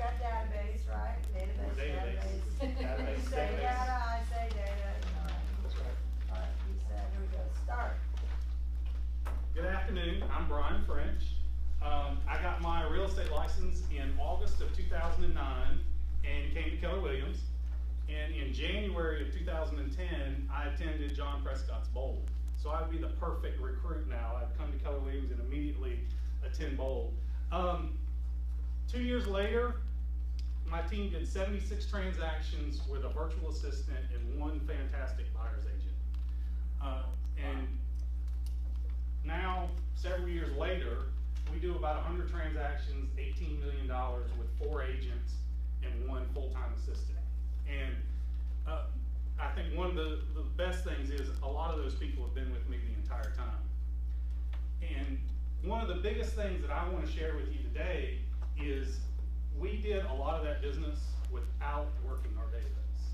got database, right? Database. Database. You say data, I say data. That's right. All right, you said, here we go, start. Good afternoon, I'm Bryan French. I got my real estate license in August of 2009 and came to Keller Williams. And in January of 2010, I attended John Prescott's Bowl. So I would be the perfect recruit now. I'd come to Keller Williams and immediately attend Bowl. 2 years later, my team did 76 transactions with a virtual assistant and one fantastic buyer's agent. And now, several years later, we do about 100 transactions, $18 million with 4 agents and 1 full-time assistant. And I think one of the best things is a lot of those people have been with me the entire time. And one of the biggest things that I want to share with you today is we did a lot of that business without working our database.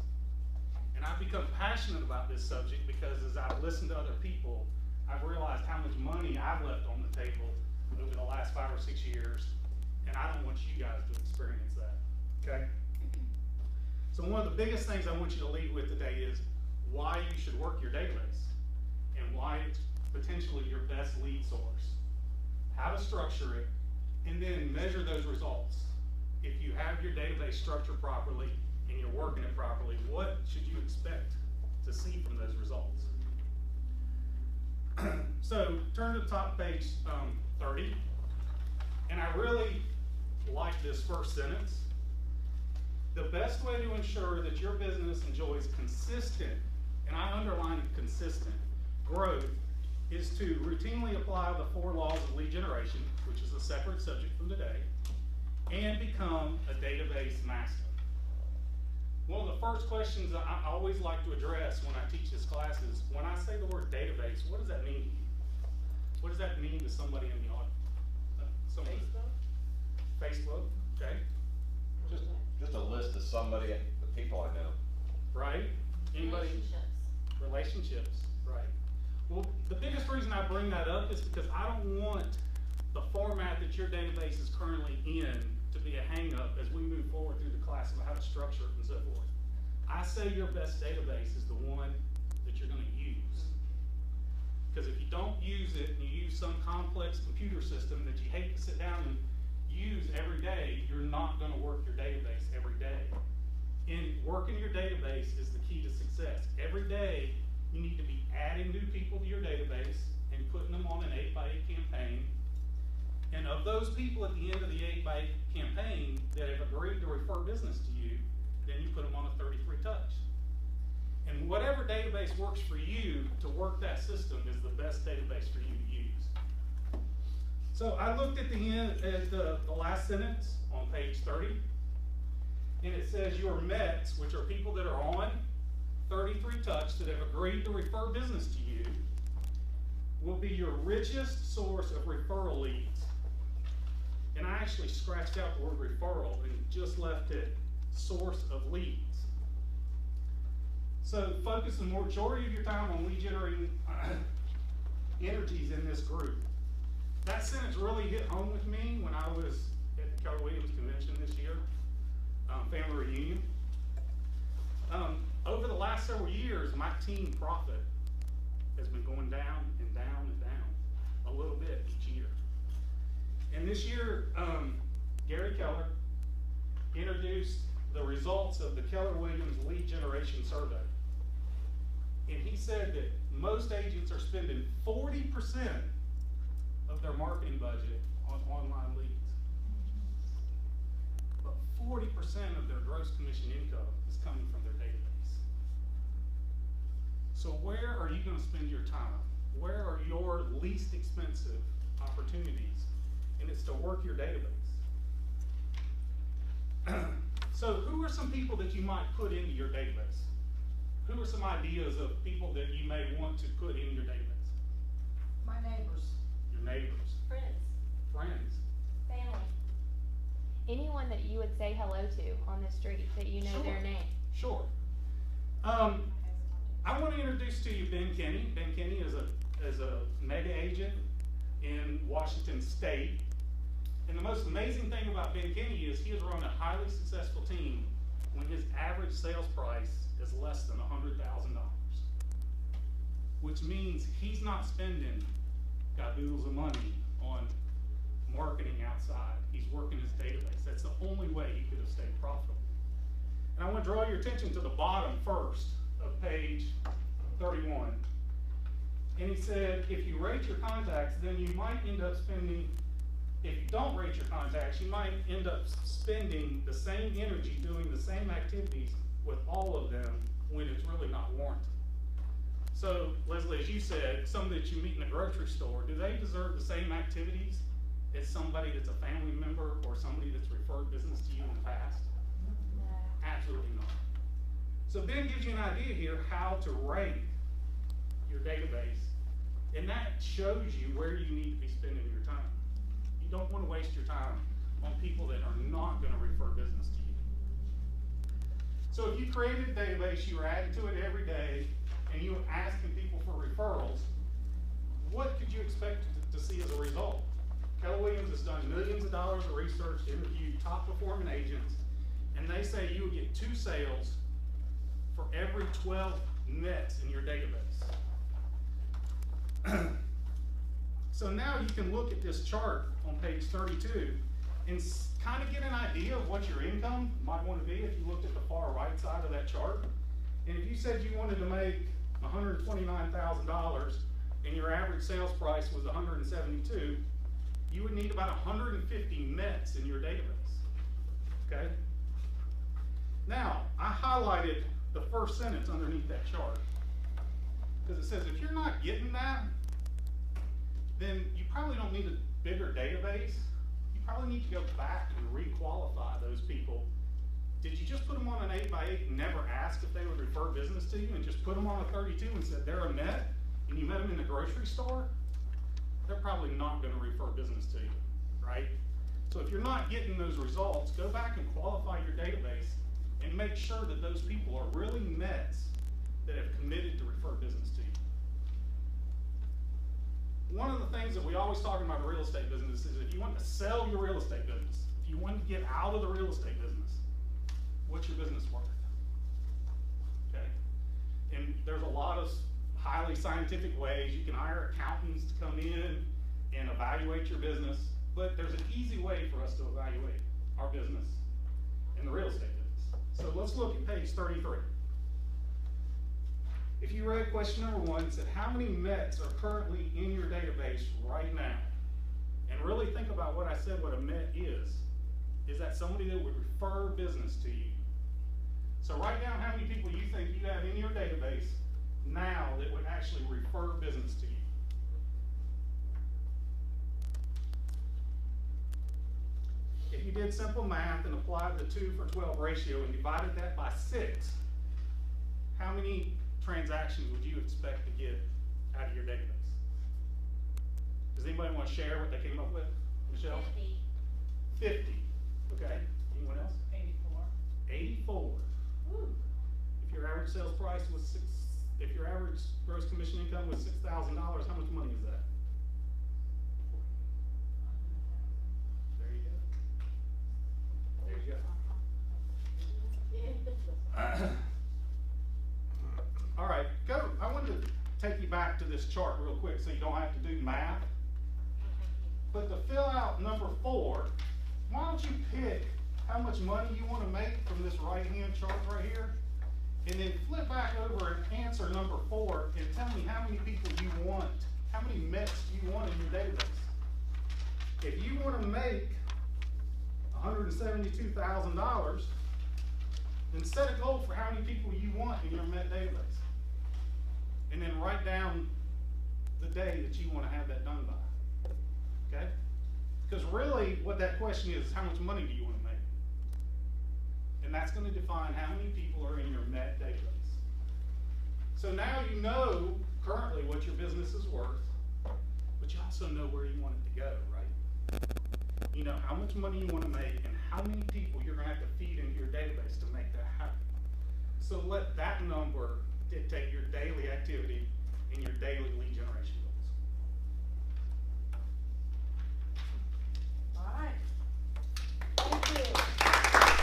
And I've become passionate about this subject because as I've listened to other people, I've realized how much money I've left on the table over the last 5 or 6 years, and I don't want you guys to experience that, okay? So one of the biggest things I want you to leave with today is why you should work your database and why it's potentially your best lead source, how to structure it, and then measure those results. If you have your database structured properly and you're working it properly, what should you expect to see from those results? So turn to the top page 30, and I really like this first sentence. The best way to ensure that your business enjoys consistent, and I underline consistent, growth is to routinely apply the 4 laws of lead generation, which is a separate subject from today, and become a database master. One of the first questions I always like to address when I teach this class is, when I say the word database, what does that mean to you? What does that mean to somebody in the audience? Facebook, okay. Just a list of somebody, the people I know. Right? Anybody? Relationships, right. Well, the biggest reason I bring that up is because I don't want the format that your database is currently in to be a hang-up as we move forward through the class about how to structure it and so forth. I say your best database is the one that you're going to use. Because if you don't use it and you use some complex computer system that you hate to sit down and use every day, you're not going to work your database every day. And working your database is the key to success. Every day, you need to be adding new people to your database and putting them on an 8x8 campaign. And of those people at the end of the 8x8 campaign that have agreed to refer business to you, then you put them on a 33 touch. And whatever database works for you to work that system is the best database for you to use. So I looked at the last sentence on page 30, and it says your METs, which are people that are on 33 touch that have agreed to refer business to you, will be your richest source of referral leads. And I actually scratched out the word referral and just left it source of leads. So focus the majority of your time on lead generating energies in this group. That sentence really hit home with me when I was at the Keller Williams convention this year, family reunion. Over the last several years, my team profit has been going down and down and down a little bit each year. And this year, Gary Keller introduced the results of the Keller Williams lead generation survey. And he said that most agents are spending 40% of their marketing budget on online leads. But 40% of their gross commission income is coming from their database. So where are you going to spend your time? Where are your least expensive opportunities? And it's to work your database. So who are some people that you might put into your database? Who are some ideas of people that you may want to put in your database? My neighbors. Your neighbors. Friends. Family. Anyone that you would say hello to on the street that you know their name. Sure. I want to introduce to you Ben Kinney. Ben Kinney is a mega agent in Washington State. And the most amazing thing about Ben Kinney is he has run a highly successful team when his average sales price is less than $100,000. Which means he's not spending gadoodles of money on marketing outside. He's working his database. That's the only way he could have stayed profitable. And I want to draw your attention to the bottom first of page 31. And he said, if you rate your contacts, then you might end up spending, if you don't rate your contacts, you might end up spending the same energy doing the same activities with all of them when it's really not warranted. So, Leslie, as you said, some that you meet in a grocery store, do they deserve the same activities as somebody that's a family member or somebody that's referred business to you in the past? No. Absolutely not. So Ben gives you an idea here how to rate your database, and that shows you where you need to be spending your time. You don't want to waste your time on people that are not going to refer business to you. So if you created a database, you were adding to it every day, and you were asking people for referrals, what could you expect to see as a result? Keller Williams has done millions of dollars of research, interviewed top performing agents, and they say you will get 2 sales for every 12 nets in your database. So now you can look at this chart on page 32 and kind of get an idea of what your income might want to be if you looked at the far right side of that chart. And if you said you wanted to make $129,000 and your average sales price was $172,000, you would need about 150 nets in your database. Okay? Now, I highlighted the first sentence underneath that chart because it says if you're not getting that, then you probably don't need a bigger database. You probably need to go back and re-qualify those people. Did you just put them on an 8x8 and never ask if they would refer business to you and just put them on a 32 and said they're a net and you met them in the grocery store? They're probably not going to refer business to you, right? So if you're not getting those results, go back and qualify your database and make sure that those people are really nets that have committed to refer business to you. One of the things that we always talk about in real estate business is if you want to sell your real estate business, if you want to get out of the real estate business, what's your business worth? Okay? And there's a lot of highly scientific ways. You can hire accountants to come in and evaluate your business, but there's an easy way for us to evaluate our business in the real estate business. So let's look at page 33. If you read question number 1, it said how many Mets are currently in your database right now? And really think about what I said what a Met is. Is that somebody that would refer business to you? So write down how many people you think you have in your database now that would actually refer business to you. If you did simple math and applied the 2 for 12 ratio and divided that by 6, how many transactions would you expect to get out of your database? Does anybody want to share what they came up with? Michelle? 50. Okay. Anyone else? 84. Woo. If your average sales price was if your average gross commission income was $6,000, how much money is that? There you go. There you go. All right, I wanted to take you back to this chart real quick so you don't have to do math. But to fill out number 4, why don't you pick how much money you want to make from this right-hand chart right here, and then flip back over and answer number 4 and tell me how many people you want, how many Mets you want in your database. If you want to make $172,000, then set a goal for how many people you want in your Met database. And then write down the day that you want to have that done by. Okay? Because really what that question is how much money do you want to make? And that's going to define how many people are in your Met database. So now you know currently what your business is worth, but you also know where you want it to go, right? You know how much money you want to make and how many people you're going to have to feed into your database to make that happen. So let that number dictate your daily activity and your daily lead generation goals.